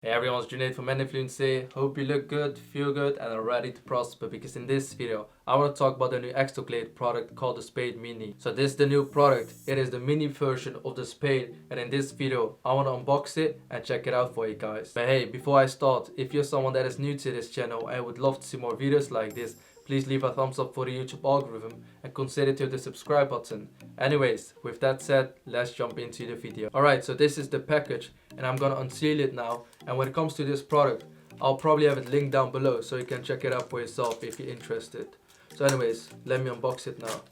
Hey everyone, it's Junaid from Meninfluencer. Hope you look good, feel good and are ready to prosper, because in this video I want to talk about the new Axel Glade product called the Spade Mini. So this is the new product. It is the mini version of the Spade, and in this video I want to unbox it and check it out for you guys. But hey, before I start, if you're someone that is new to this channel and would love to see more videos like this, please leave a thumbs up for the YouTube algorithm and consider to hit the subscribe button. Anyways, with that said, let's jump into the video. Alright, so this is the package and I'm gonna unseal it now. And when it comes to this product, I'll probably have it linked down below so you can check it out for yourself if you're interested. So anyways, let me unbox it now.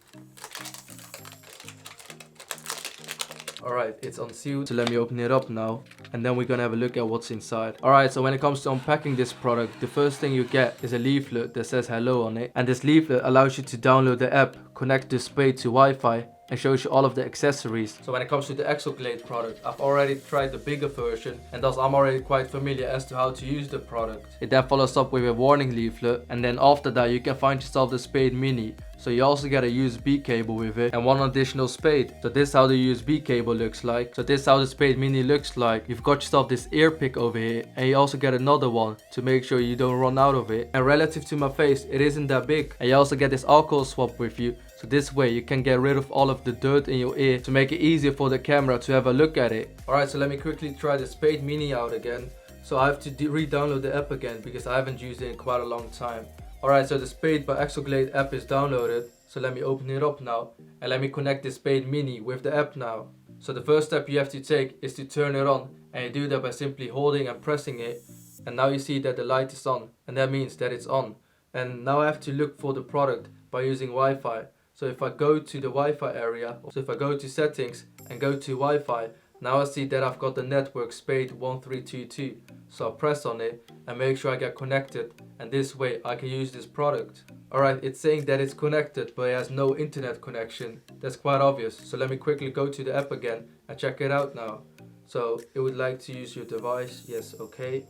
Alright, it's unsealed, so let me open it up now, and then we're gonna have a look at what's inside. Alright, so when it comes to unpacking this product, the first thing you get is a leaflet that says hello on it, and this leaflet allows you to download the app, connect the Spade to Wi-Fi, and shows you all of the accessories. So when it comes to the Axel Glade product, I've already tried the bigger version, and thus I'm already quite familiar as to how to use the product. It then follows up with a warning leaflet, and then after that you can find yourself the Spade Mini. So you also get a USB cable with it and one additional spade. So this is how the USB cable looks like. So this is how the Spade Mini looks like. You've got yourself this ear pick over here, and you also get another one to make sure you don't run out of it. And relative to my face, it isn't that big. And you also get this alcohol swab with you. So this way you can get rid of all of the dirt in your ear to make it easier for the camera to have a look at it. Alright, so let me quickly try the Spade Mini out again. So I have to re-download the app again because I haven't used it in quite a long time. Alright, so the Spade by Axel Glade app is downloaded. So let me open it up now and let me connect the Spade Mini with the app now. So the first step you have to take is to turn it on, and you do that by simply holding and pressing it. And now you see that the light is on, and that means that it's on. And now I have to look for the product by using Wi-Fi. So if I go to the Wi-Fi area, so if I go to settings and go to Wi-Fi, now I see that I've got the network Spade 1322. So I press on it and make sure I get connected, and this way I can use this product. Alright, it's saying that it's connected but it has no internet connection. That's quite obvious. So let me quickly go to the app again and check it out now. So it would like to use your device. Yes, okay.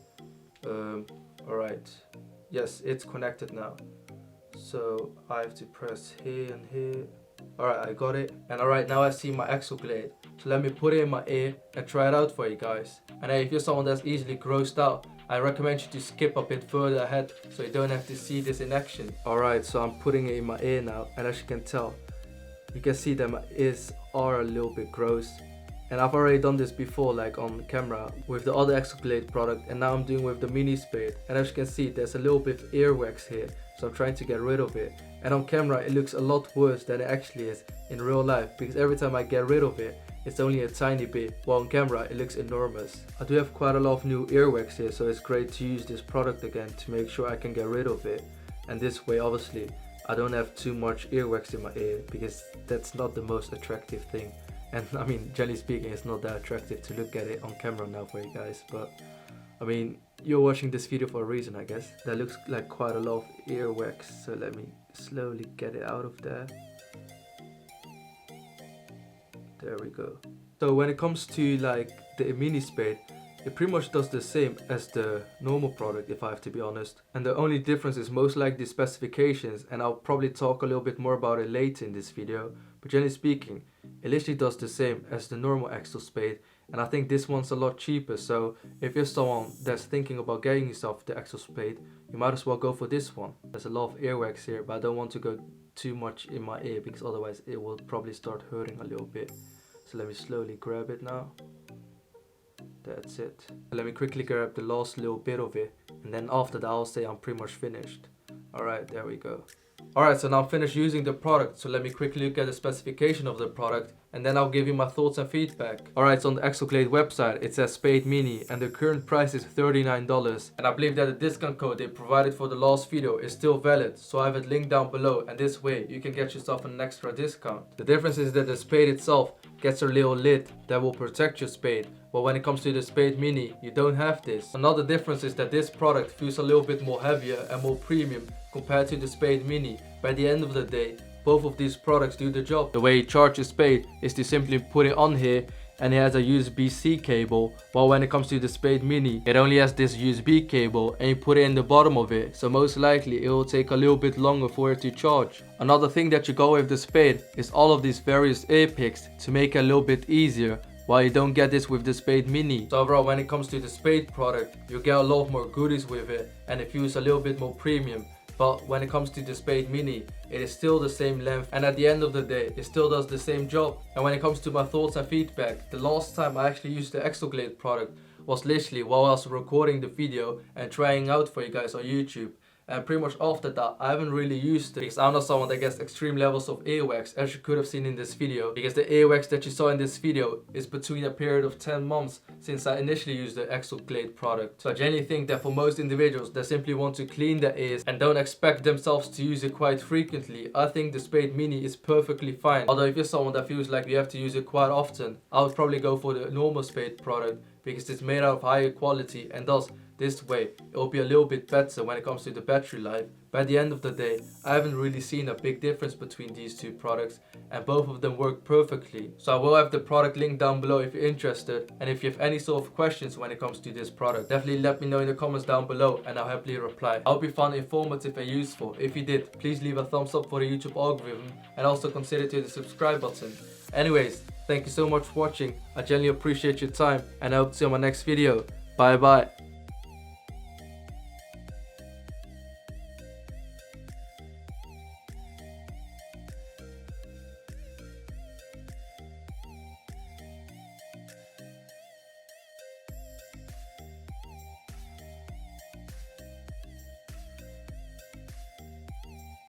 Alright. Yes, it's connected now. So I have to press here and here. Alright, I got it. And alright, now I see my Axel Glade. So let me put it in my ear and try it out for you guys. And hey, if you're someone that's easily grossed out, I recommend you to skip a bit further ahead so you don't have to see this in action. Alright, so I'm putting it in my ear now, and as you can tell, you can see that my ears are a little bit gross. And I've already done this before, like on camera with the other Axel Glade product, and now I'm doing with the mini Spade. And as you can see, there's a little bit of earwax here, so I'm trying to get rid of it. And on camera it looks a lot worse than it actually is in real life, because every time I get rid of it, it's only a tiny bit, while on camera it looks enormous. I do have quite a lot of new earwax here, so it's great to use this product again to make sure I can get rid of it. And this way obviously I don't have too much earwax in my ear, because that's not the most attractive thing. And I mean, generally speaking, it's not that attractive to look at it on camera now for you guys, but I mean, you're watching this video for a reason, I guess. That looks like quite a lot of earwax, so let me slowly get it out of there. There we go. So when it comes to like the mini Spade, it pretty much does the same as the normal product, if I have to be honest. And the only difference is most likely the specifications, and I'll probably talk a little bit more about it later in this video. But generally speaking, it literally does the same as the normal Axel Spade, and I think this one's a lot cheaper. So if you're someone that's thinking about getting yourself the Axel Spade, you might as well go for this one. There's a lot of earwax here, but I don't want to go too much in my ear because otherwise it will probably start hurting a little bit. So let me slowly grab it now. That's it. Let me quickly grab the last little bit of it, and then after that I'll say I'm pretty much finished. Alright, there we go. Alright, so now I'm finished using the product, so let me quickly look at the specification of the product, and then I'll give you my thoughts and feedback. Alright, so on the Axel Glade website it says Spade Mini, and the current price is $39. And I believe that the discount code they provided for the last video is still valid, so I have it linked down below, and this way you can get yourself an extra discount. The difference is that the Spade itself gets a little lid that will protect your Spade, but when it comes to the Spade Mini, you don't have this. Another difference is that this product feels a little bit more heavier and more premium compared to the Spade Mini. By the end of the day, both of these products do the job. The way you charge your Spade is to simply put it on here, and it has a USB-C cable, while when it comes to the Spade Mini, it only has this USB cable and you put it in the bottom of it, so most likely it will take a little bit longer for it to charge. Another thing that you go with the Spade is all of these various ear picks to make it a little bit easier while you don't get this with the Spade Mini. So overall, when it comes to the Spade product, you get a lot more goodies with it and it feels a little bit more premium. But when it comes to the Spade Mini, it is still the same length, and at the end of the day, it still does the same job. And when it comes to my thoughts and feedback, the last time I actually used the Axel Glade product was literally while I was recording the video and trying out for you guys on YouTube. And pretty much after that, I haven't really used it because I'm not someone that gets extreme levels of earwax, as you could have seen in this video. Because the earwax that you saw in this video is between a period of 10 months since I initially used the Axel Glade product. So I genuinely think that for most individuals that simply want to clean their ears and don't expect themselves to use it quite frequently, I think the Spade Mini is perfectly fine. Although if you're someone that feels like you have to use it quite often, I would probably go for the normal Spade product because it's made out of higher quality, and thus this way it will be a little bit better when it comes to the battery life. But at the end of the day, I haven't really seen a big difference between these two products, and both of them work perfectly. So I will have the product link down below if you're interested, and if you have any sort of questions when it comes to this product, definitely let me know in the comments down below and I'll happily reply. I hope you found it informative and useful. If you did, please leave a thumbs up for the YouTube algorithm and also consider to hit the subscribe button. Anyways, thank you so much for watching. I genuinely appreciate your time and I hope to see you on my next video. Bye bye.